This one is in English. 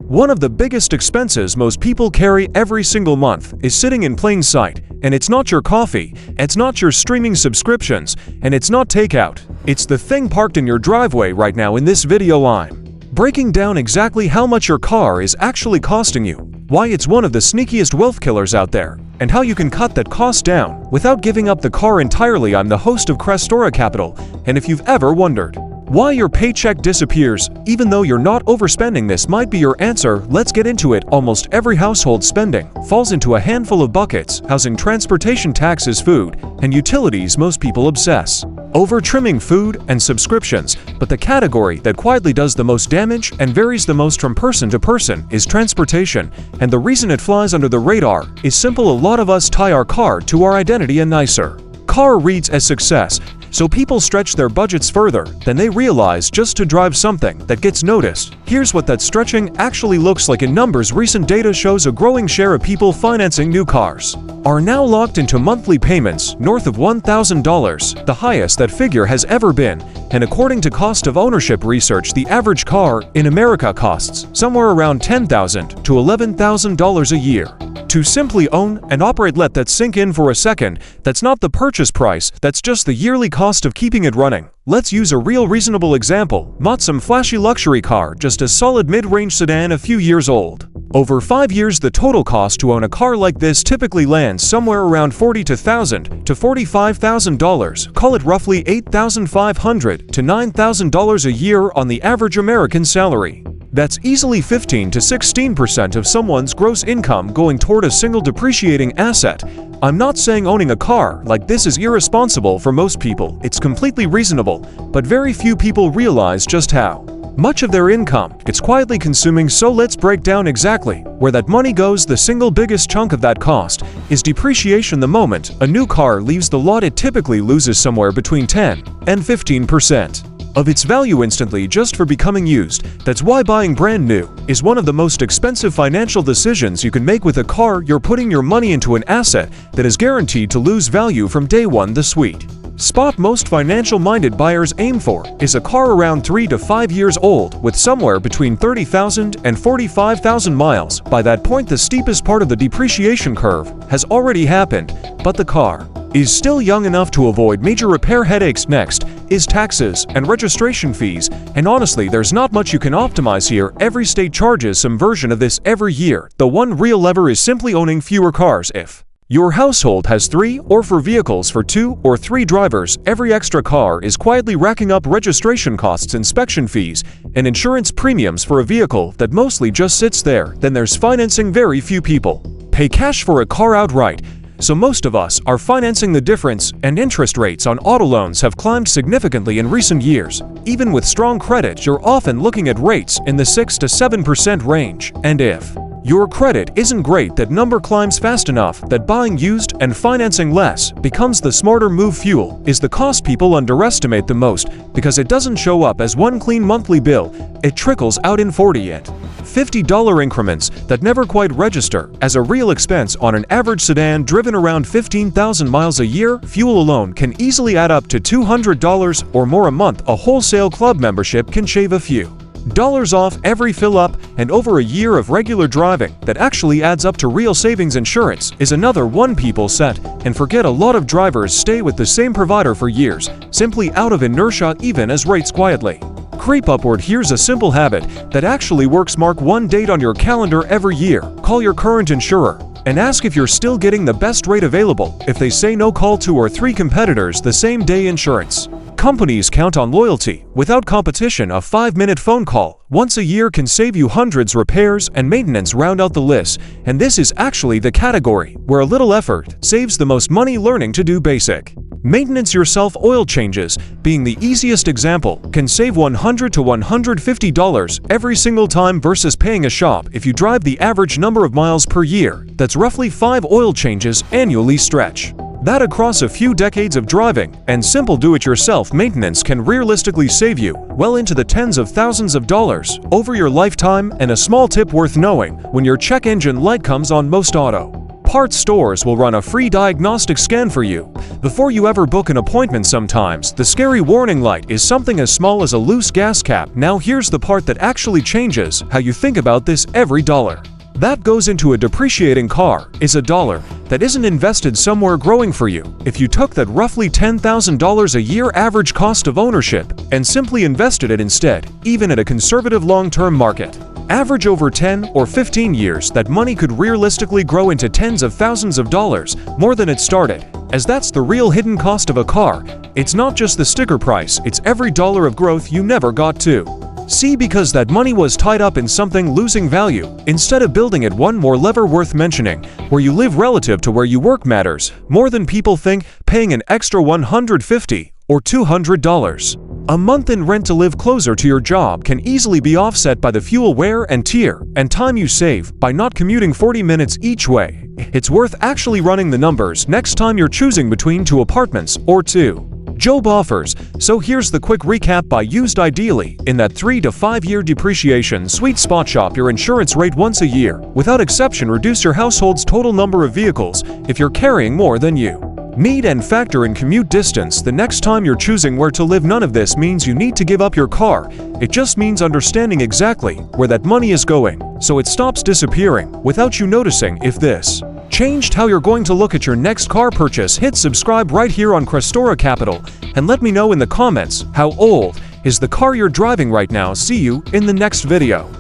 One of the biggest expenses most people carry every single month is sitting in plain sight, and it's not your coffee, it's not your streaming subscriptions, and it's not takeout. It's the thing parked in your driveway right now in this video. I'm breaking down exactly how much your car is actually costing you, why it's one of the sneakiest wealth killers out there, and how you can cut that cost down without giving up the car entirely. I'm the host of Crestaro Capital, and if you've ever wondered why your paycheck disappears even though you're not overspending, this might be your answer. Let's get into it. Almost every household spending falls into a handful of buckets: housing, transportation, taxes, food, and utilities. Most people obsess over trimming food and subscriptions, but the category that quietly does the most damage and varies the most from person to person is transportation. And the reason it flies under the radar is simple: a lot of us tie our car to our identity. A nicer car reads as success, so people stretch their budgets further than they realize just to drive something that gets noticed. Here's what that stretching actually looks like in numbers. Recent data shows a growing share of people financing new cars are now locked into monthly payments north of $1,000, the highest that figure has ever been. And according to cost of ownership research, the average car in America costs somewhere around $10,000 to $11,000 a year to simply own and operate. Let that sink in for a second. That's not the purchase price, that's just the yearly cost of keeping it running. Let's use a real reasonable example. Not some flashy luxury car, just a solid mid-range sedan a few years old. Over 5 years, the total cost to own a car like this typically lands somewhere around $40,000 to $45,000. Call it roughly $8,500 to $9,000 a year on the average American salary. That's easily 15 to 16% of someone's gross income going toward a single depreciating asset. I'm not saying owning a car like this is irresponsible. For most people, it's completely reasonable, but very few people realize just how much of their income it's quietly consuming. So let's break down exactly where that money goes. The single biggest chunk of that cost is depreciation. The moment a new car leaves the lot, it typically loses somewhere between 10 and 15% of its value instantly just for becoming used. That's why buying brand new is one of the most expensive financial decisions you can make. With a car, you're putting your money into an asset that is guaranteed to lose value from day one. The sweet spot most financial-minded buyers aim for is a car around 3 to 5 years old with somewhere between 30,000 and 45,000 miles. By that point, the steepest part of the depreciation curve has already happened, but the car is still young enough to avoid major repair headaches. Next is taxes and registration fees, and honestly, there's not much you can optimize here. Every state charges some version of this every year. The one real lever is simply owning fewer cars. If your household has 3 or 4 vehicles for 2 or 3 drivers, every extra car is quietly racking up registration costs, inspection fees, and insurance premiums for a vehicle that mostly just sits there. Then there's financing. Very few people pay cash for a car outright, so most of us are financing the difference, and interest rates on auto loans have climbed significantly in recent years. Even with strong credit, you're often looking at rates in the 6 to 7% range, and if your credit isn't great, that number climbs fast enough that buying used and financing less becomes the smarter move. Fuel is the cost people underestimate the most because it doesn't show up as one clean monthly bill. It trickles out in $40 and $50 increments that never quite register as a real expense. On an average sedan driven around 15,000 miles a year, fuel alone can easily add up to $200 or more a month. A wholesale club membership can shave a few dollars off every fill-up, and over a year of regular driving that actually adds up to real savings. Insurance is another one people set and forget. A lot of drivers stay with the same provider for years, simply out of inertia, even as rates quietly creep upward. Here's a simple habit that actually works. Mark one date on your calendar every year. Call your current insurer and ask if you're still getting the best rate available. If they say no, call 2 or 3 competitors the same day. Insurance companies count on loyalty without competition. A 5-minute phone call once a year can save you hundreds. Repairs and maintenance round out the list, and this is actually the category where a little effort saves the most money. Learning to do basic maintenance yourself, oil changes being the easiest example, can save $100 to $150 every single time versus paying a shop. If you drive the average number of miles per year, that's roughly 5 oil changes annually. Stretch that across a few decades of driving, and simple do-it-yourself maintenance can realistically save you well into the tens of thousands of dollars over your lifetime. And a small tip worth knowing: when your check engine light comes on, most auto parts stores will run a free diagnostic scan for you before you ever book an appointment. Sometimes the scary warning light is something as small as a loose gas cap. Now here's the part that actually changes how you think about this. Every dollar that goes into a depreciating car is a dollar that isn't invested somewhere growing for you. If you took that roughly $10,000 a year average cost of ownership and simply invested it instead, even at a conservative long-term market average over 10 or 15 years, that money could realistically grow into tens of thousands of dollars more than it started, as that's the real hidden cost of a car. It's not just the sticker price, it's every dollar of growth you never got to see because that money was tied up in something losing value. Instead of building it, one more lever worth mentioning: where you live relative to where you work matters more than people think. Paying an extra $150 or $200 a month in rent to live closer to your job can easily be offset by the fuel wear and tear and time you save by not commuting 40 minutes each way. It's worth actually running the numbers next time you're choosing between two apartments or two job offers. So here's the quick recap. Buy used, ideally in that 3 to 5 year depreciation sweet spot. Shop your insurance rate once a year. Without exception, reduce your household's total number of vehicles if you're carrying more than you need, and factor in commute distance the next time you're choosing where to live. None of this means you need to give up your car. It just means understanding exactly where that money is going so it stops disappearing without you noticing. If this changed how you're going to look at your next car purchase, hit subscribe right here on Crestaro Capital and let me know in the comments how old is the car you're driving right now. See you in the next video.